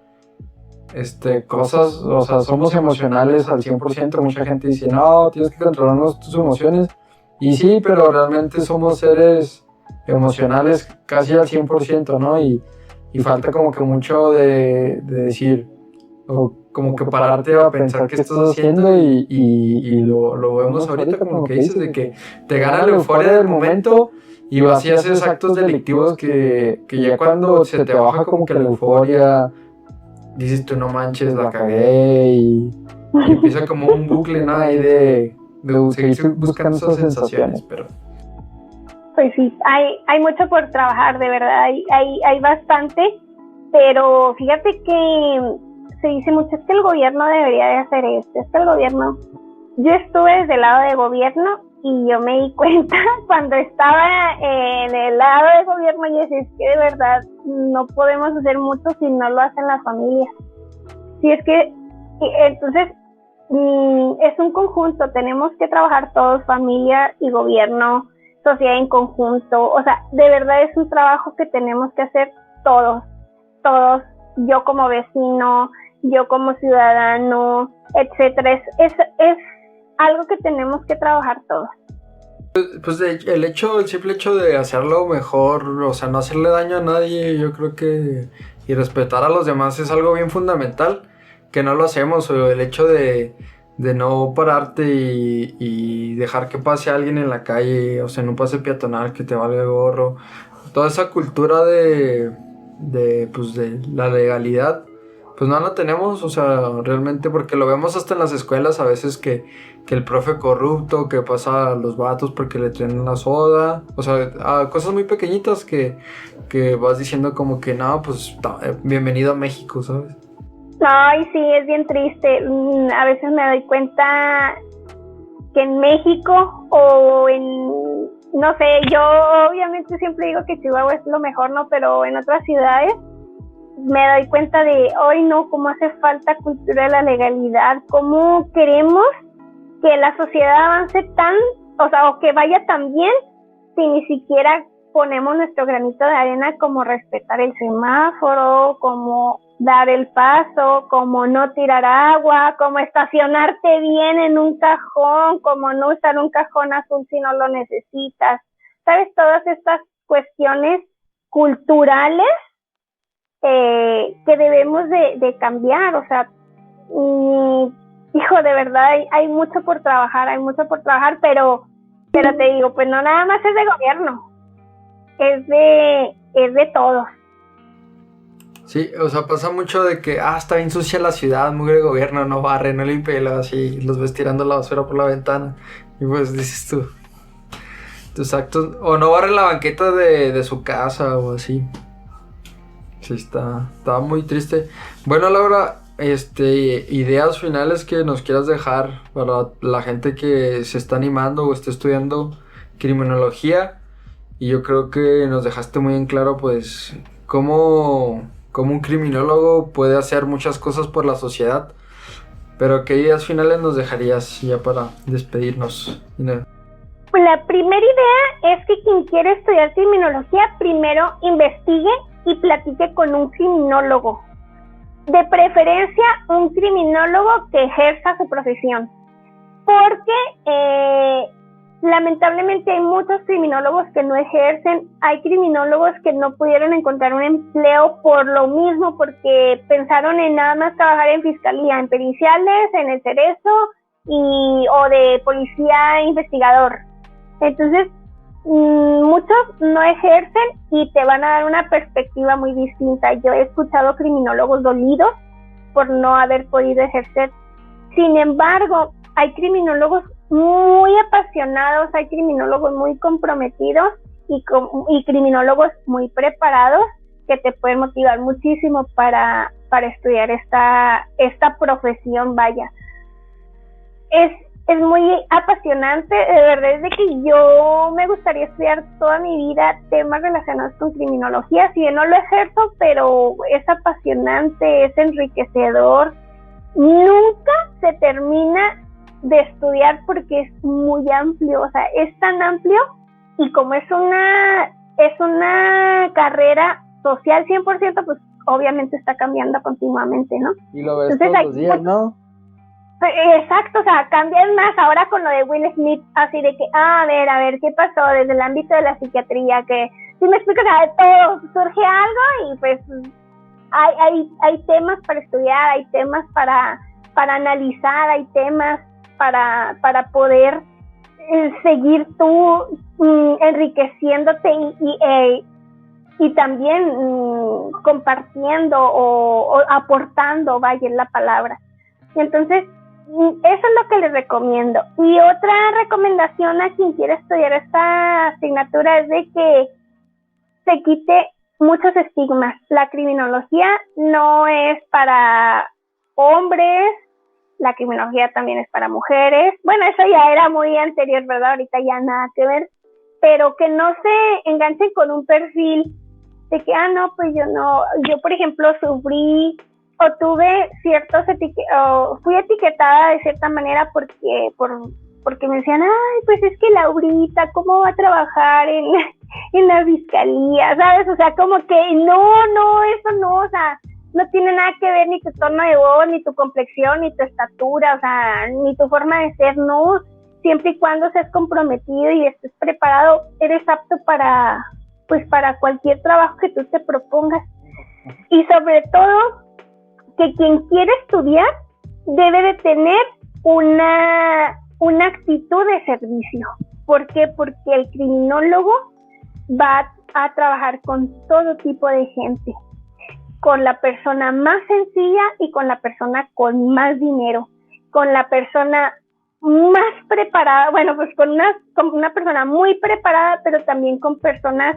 cosas, o sea, somos emocionales al 100%. Mucha gente dice, no, tienes que controlar tus emociones, y sí, pero realmente somos seres emocionales casi al 100%, ¿no? Y falta como que mucho de decir, o como que pararte a pensar qué estás haciendo, y lo vemos ahorita, como que dices, de que te gana la euforia del momento y vas y haces actos delictivos que ya cuando se te baja como que la euforia, dices tú, no manches, la cagué, y empieza como un bucle, ¿no? Ahí de seguir buscando esas sensaciones, pero... Pues sí, hay mucho por trabajar, de verdad, hay bastante, pero fíjate que se dice mucho, es que el gobierno debería de hacer esto, es que el gobierno... Yo estuve desde el lado de gobierno y yo me di cuenta cuando estaba en el lado de gobierno, y decía, es que de verdad no podemos hacer mucho si no lo hacen las familias. Si es que, entonces, es un conjunto, tenemos que trabajar todos, familia y gobierno, sociedad en conjunto, o sea, de verdad es un trabajo que tenemos que hacer todos, yo como vecino, yo como ciudadano, etcétera, es algo que tenemos que trabajar todos. Pues el simple hecho de hacerlo mejor, o sea, no hacerle daño a nadie, yo creo que, y respetar a los demás es algo bien fundamental, que no lo hacemos, o el hecho de no pararte y dejar que pase alguien en la calle, o sea, no pase peatonal, que te valga gorro, toda esa cultura de la legalidad, pues no la tenemos, o sea, realmente, porque lo vemos hasta en las escuelas a veces que el profe corrupto, que pasa a los vatos porque le traen la soda, o sea, a cosas muy pequeñitas que vas diciendo como que no, pues bienvenido a México, ¿sabes? Ay, sí, es bien triste. A veces me doy cuenta que en México o no sé, yo obviamente siempre digo que Chihuahua es lo mejor, ¿no? Pero en otras ciudades me doy cuenta de, hoy no, cómo hace falta cultura de la legalidad, cómo queremos que la sociedad avance o que vaya tan bien, si ni siquiera ponemos nuestro granito de arena, como respetar el semáforo, como dar el paso, como no tirar agua, como estacionarte bien en un cajón, como no usar un cajón azul si no lo necesitas. ¿Sabes? Todas estas cuestiones culturales que debemos de cambiar. O sea, hijo, de verdad hay mucho por trabajar, pero te digo, pues no nada más es de gobierno, es de todos. Sí, o sea, pasa mucho de que, está bien sucia la ciudad, mugre gobierno, no barre, no limpia, y luego así los ves tirando la basura por la ventana. Y pues dices tú, tus actos, o no barre la banqueta de su casa o así. Sí, está muy triste. Bueno, Laura, ideas finales que nos quieras dejar para la gente que se está animando o está estudiando criminología. Y yo creo que nos dejaste muy en claro, pues, cómo un criminólogo puede hacer muchas cosas por la sociedad. Pero ¿qué ideas finales nos dejarías ya para despedirnos? La primera idea es que quien quiere estudiar criminología primero investigue y platique con un criminólogo. De preferencia, un criminólogo que ejerza su profesión. Porque lamentablemente hay muchos criminólogos que no ejercen, hay criminólogos que no pudieron encontrar un empleo por lo mismo, porque pensaron en nada más trabajar en fiscalía, en periciales, en el Cerezo o de policía investigador. Entonces, muchos no ejercen y te van a dar una perspectiva muy distinta. Yo he escuchado criminólogos dolidos por no haber podido ejercer. Sin embargo, hay criminólogos muy apasionados, hay criminólogos muy comprometidos y criminólogos muy preparados que te pueden motivar muchísimo para estudiar esta profesión, vaya. Es muy apasionante, de verdad es de que yo me gustaría estudiar toda mi vida temas relacionados con criminología, si no lo ejerzo, pero es apasionante, es enriquecedor, nunca se termina de estudiar porque es muy amplio, o sea, es tan amplio y como es una carrera social 100%, pues obviamente está cambiando continuamente, ¿no? Y lo ves entonces, todos los días, ¿no? Exacto, o sea, cambian más ahora con lo de Will Smith, así de que, a ver, ¿qué pasó desde el ámbito de la psiquiatría? Que, si me explicas, de todo surge algo y pues hay temas para estudiar, hay temas para analizar, hay temas para poder seguir tú enriqueciéndote y también compartiendo o aportando, vaya la palabra. Y entonces, eso es lo que les recomiendo. Y otra recomendación a quien quiera estudiar esta asignatura es de que se quite muchos estigmas. La criminología no es para hombres, la criminología también es para mujeres. Bueno, eso ya era muy anterior, ¿verdad? Ahorita ya nada que ver. Pero que no se enganchen con un perfil de que, no, pues yo no. Yo, por ejemplo, sufrí o tuve fui etiquetada de cierta manera porque me decían, pues es que Laurita, ¿cómo va a trabajar en la fiscalía? ¿Sabes? O sea, como que no, eso no, o sea, no tiene nada que ver ni tu tono de voz, ni tu complexión, ni tu estatura, o sea, ni tu forma de ser, no. Siempre y cuando seas comprometido y estés preparado, eres apto para cualquier trabajo que tú te propongas. Y sobre todo, que quien quiere estudiar debe de tener una actitud de servicio. ¿Por qué? Porque el criminólogo va a trabajar con todo tipo de gente, con la persona más sencilla y con la persona con más dinero, con la persona más preparada, bueno, pues con una persona muy preparada, pero también con personas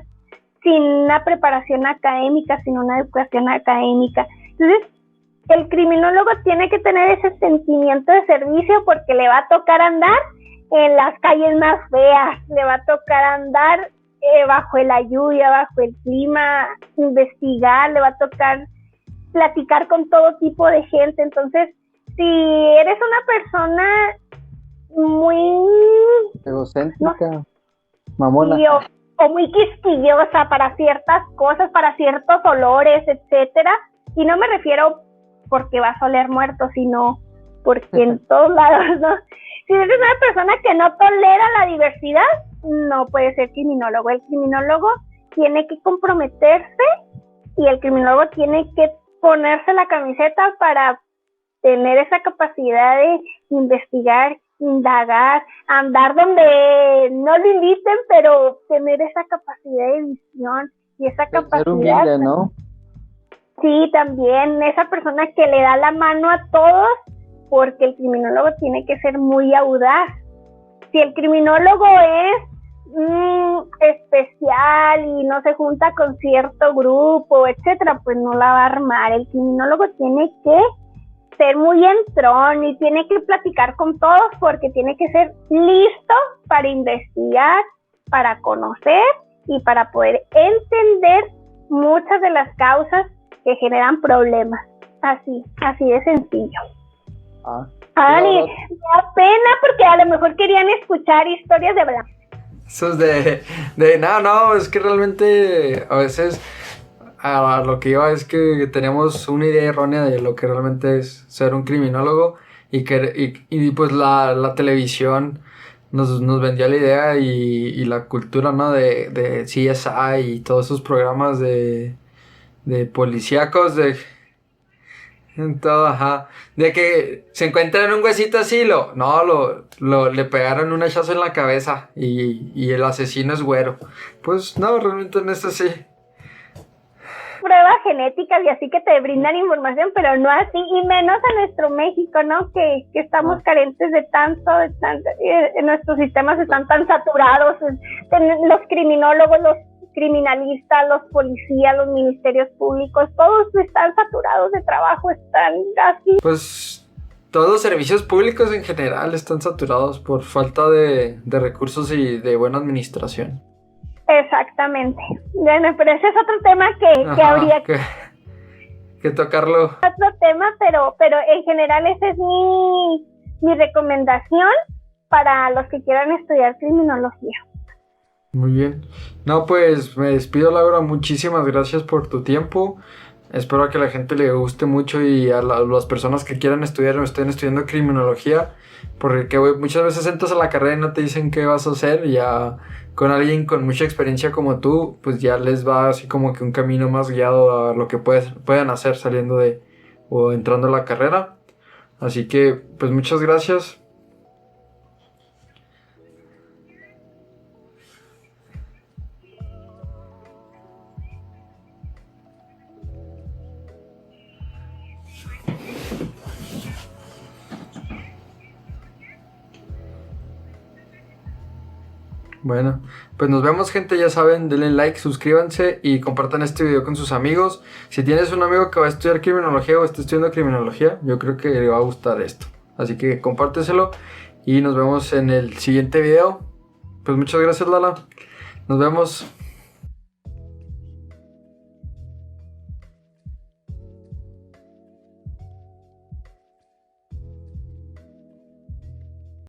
sin una preparación académica, sin una educación académica. Entonces, el criminólogo tiene que tener ese sentimiento de servicio porque le va a tocar andar en las calles más feas, le va a tocar andar bajo la lluvia, bajo el clima, investigar, le va a tocar platicar con todo tipo de gente. Entonces, si eres una persona muy egocéntrica, mamona, o muy quisquillosa para ciertas cosas, para ciertos olores, etcétera, Y no me refiero porque vas a oler muerto, sino porque en todos lados, ¿no? Si eres una persona que no tolera la diversidad, no puede ser criminólogo. El criminólogo tiene que comprometerse y el criminólogo tiene que ponerse la camiseta para tener esa capacidad de investigar, indagar, andar donde no lo inviten, pero tener esa capacidad de visión y esa capacidad. Ser humilde, ¿no? Sí, también esa persona que le da la mano a todos, porque el criminólogo tiene que ser muy audaz. Si el criminólogo es especial y no se junta con cierto grupo, etcétera, pues no la va a armar. El criminólogo tiene que ser muy entrón y tiene que platicar con todos porque tiene que ser listo para investigar, para conocer y para poder entender muchas de las causas que generan problemas. Así de sencillo. Ani, me da pena porque a lo mejor querían escuchar historias de blanco. Eso es no, es que realmente a veces a lo que iba es que tenemos una idea errónea de lo que realmente es ser un criminólogo y pues la televisión nos vendió la idea y la cultura, ¿no? de CSI y todos esos programas de policíacos, en todo, ajá. De que se encuentran un huesito así, le pegaron un hachazo en la cabeza y el asesino es güero. Pues no, realmente no es así. Pruebas genéticas y así que te brindan información, pero no así, y menos a nuestro México, ¿no? Que estamos carentes de tanto, nuestros sistemas están tan saturados, los criminólogos, los criminalistas, los policías, los ministerios públicos, todos están saturados de trabajo, están así. Pues todos los servicios públicos en general están saturados por falta de recursos y de buena administración. Exactamente. Bueno, pero ese es otro tema que habría que tocarlo. Otro tema, pero en general esa es mi recomendación para los que quieran estudiar criminología. Muy bien. No, pues me despido, Laura. Muchísimas gracias por tu tiempo. Espero que a la gente le guste mucho y a las personas que quieran estudiar o estén estudiando criminología, porque muchas veces entras a la carrera y no te dicen qué vas a hacer, y ya con alguien con mucha experiencia como tú, pues ya les va así como que un camino más guiado a lo que puedan hacer saliendo o entrando a la carrera. Así que, pues muchas gracias. Bueno, pues nos vemos, gente. Ya saben, denle like, suscríbanse y compartan este video con sus amigos. Si tienes un amigo que va a estudiar criminología o está estudiando criminología, yo creo que le va a gustar esto. Así que compárteselo y nos vemos en el siguiente video. Pues muchas gracias, Lala. Nos vemos.